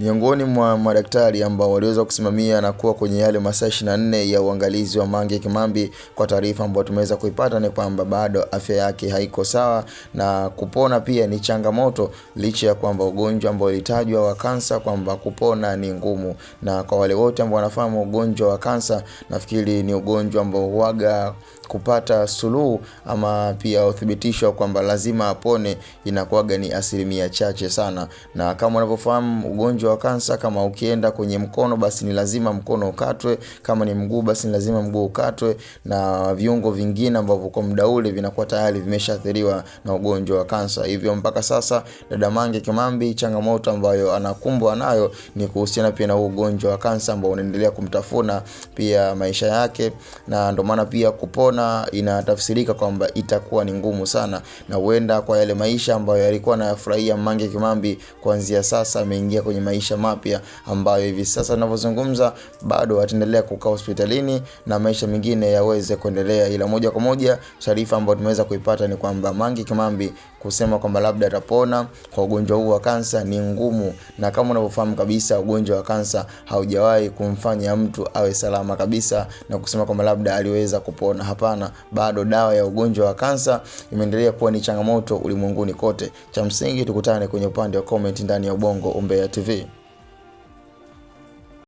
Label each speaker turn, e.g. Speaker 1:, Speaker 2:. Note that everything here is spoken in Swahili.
Speaker 1: Miongoni mwa madaktari ambao waliweza kusimamia na kuwa kwenye yale masaa 24 ya uangalizi wa Mange Kimambi, kwa taarifa ambayo tumeweza kuipata ni kwamba bado afya yake haiko sawa na kupona pia ni changamoto, licha ya kwamba ugonjwa ambao ulitajwa wa kansa kwamba kupona ni ngumu. Na kwa wale wote ambao wanafahamu ugonjwa wa kansa, nafikiri ni ugonjwa ambao huaga kupata suluhu ama pia uthibitisho kwamba lazima apone inakuwaga ni asilimia chache sana. Na kama unavyofahamu ugonjwa wa kansa, kama ukienda kwenye mkono basi ni lazima mkono ukatwe, kama ni mguu basi ni lazima mguu ukatwe, na viungo vingine ambavyo kwa muda ule vinakuwa tayari vimeshaathiriwa na ugonjwa wa kansa. Hivyo mpaka sasa dada Mange Kimambi, changamoto ambayo anakumbwa nayo ni kuhusiana pia na ugonjwa wa kansa ambao unaendelea kumtafuna pia maisha yake, na ndio maana pia kupona inatafsirika kwamba itakuwa ni ngumu sana, na huenda kwa yale maisha ambayo alikuwa anayafurahia Mange Kimambi, kuanzia sasa ameingia kwenye maisha mapya ambayo hivi sasa ninavyozungumza bado ataendelea kukaa hospitalini na maisha mengine yaweze kuendelea. Ila moja kwa moja taarifa ambayo tumeweza kuipata ni kwamba Mange Kimambi kusema kwamba labda atapona kwa ugonjwa huu wa kansa ni ngumu, na kama unavyofahamu kabisa ugonjwa wa kansa haujawahi kumfanya mtu awe salama kabisa na kusema kwamba labda aliweza kupona. Hapana, bado dawa ya ugonjwa wa kansa imeendelea kuwa ni changamoto ulimwenguni kote. Cha msingi tukutane kwenye upande wa comment ndani ya Ubongo Umbea TV.